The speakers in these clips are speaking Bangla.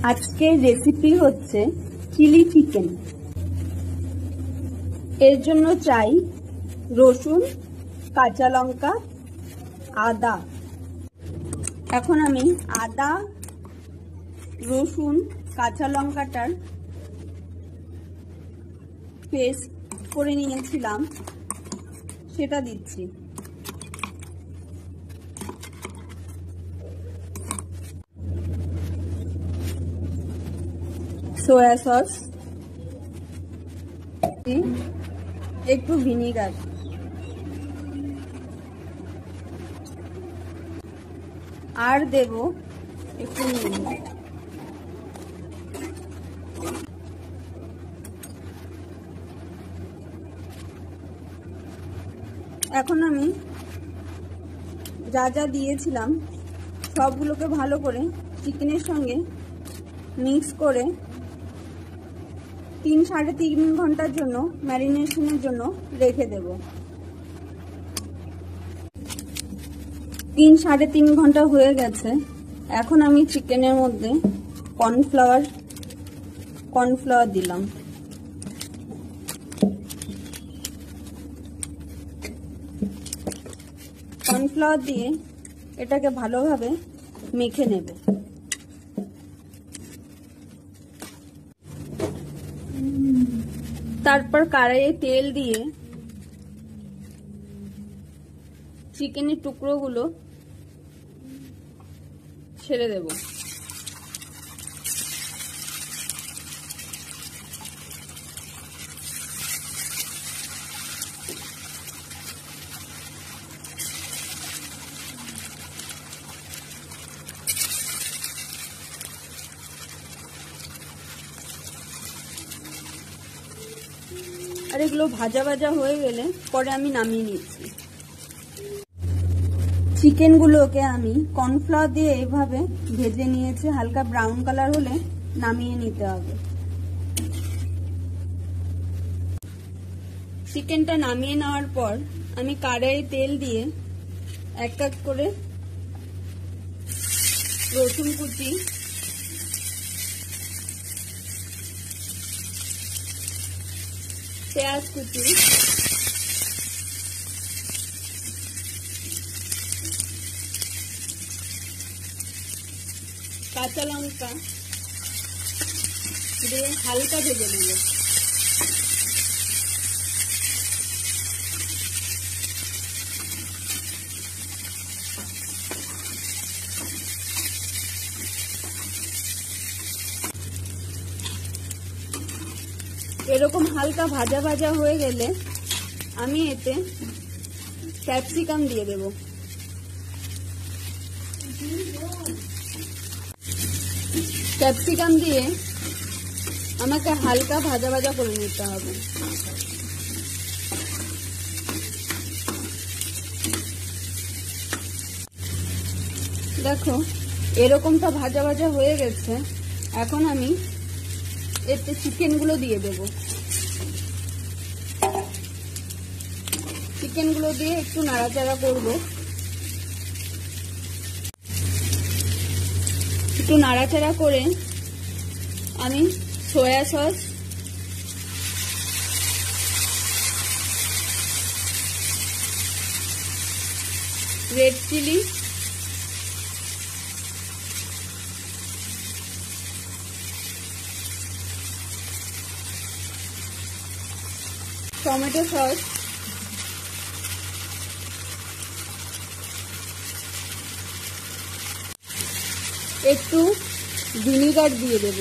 আজকের রেসিপি হচ্ছে চিলি চিকেন। এর জন্য চাই রসুন, কাঁচা লঙ্কা, আদা। এখন আমি আদা, রসুন, কাঁচা লঙ্কাটার পেস্ট করে নিয়েছিলাম, সেটা দিচ্ছি। সোয়া সস, একটু ভিনিগার, আর দেব একটু নুন। এখন আমি যা যা দিয়েছিলাম সবগুলোকে ভালো করে চিকেনের সঙ্গে মিক্স করে 3-3.5 ঘন্টার জন্য ম্যারিনেশনের জন্য রেখে দেব। 3-3.5 ঘন্টা হয়ে গেছে। এখন আমি চিকেনের মধ্যে কর্নফ্লাওয়ার দিলাম। কর্নফ্লাওয়ার দিয়ে এটাকে ভালোভাবে মেখে নেব। তারপর কড়াইয়ে তেল দিয়ে চিকেনের টুকরোগুলো ছেড়ে দেব। আর এগুলো ভাজা ভাজা হয়ে গেলে পরে আমি নামিয়ে নিচ্ছি। চিকেনগুলোকে আমি কর্নফ্লাওয়ার দিয়ে এইভাবে ভেজে নিয়েছি, হালকা ব্রাউন কালার হলে নামিয়ে নিতে হবে। চিকেনটা নামিয়ে নেওয়ার পর আমি কড়াইয়ে তেল দিয়ে এক এক করে রসুন কুচি, পেঁয়াজ কুচি, কাঁচা লঙ্কা দিয়ে হালকা ভেজে নেব। এরকম হালকা ভাজা ভাজা হয়ে গেলে আমি এতে ক্যাপসিকাম দিয়ে দেব। ক্যাপসিকাম দিয়ে আমাকে হালকা ভাজা ভাজা করে নিতে হবে। দেখো এরকমটা ভাজা ভাজা হয়ে গেছে। এখন আমি এতে চিকেনগুলো দিয়ে দেব। চিকেনগুলো দিয়ে একটু নাড়াচাড়া করব। একটু নাড়াচাড়া করে আমি soya sauce, red chilli, tomato sauce, একটু ভিনিগার দিয়ে দেব।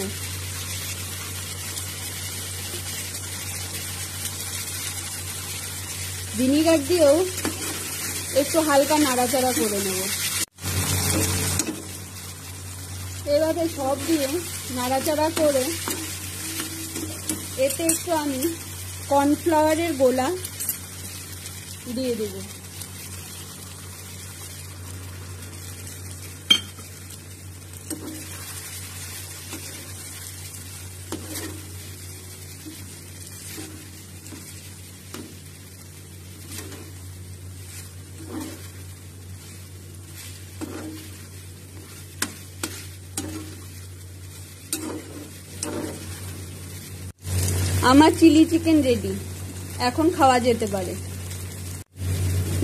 ভিনিগার দিয়েও একটু হালকা নাড়াচাড়া করে নেব। এভাবে সব দিয়ে নাড়াচাড়া করে এতে একটু আমি কর্নফ্লাওয়ারের গোলা দিয়ে দেব। আমার চিলি চিকেন রেডি, এখন খাওয়া যেতে পারে।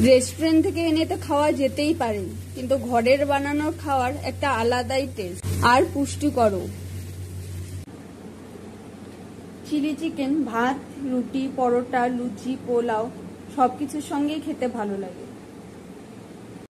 রেস্টুরেন্ট থেকে এনে তো খাওয়া যেতেই পারে, কিন্তু ঘরের বানানোর খাওয়ার একটা আলাদাই টেস্ট আর পুষ্টিকরও। চিলি চিকেন ভাত, রুটি, পরোটা, লুচি, পোলাও সবকিছুর সঙ্গেই খেতে ভালো লাগে।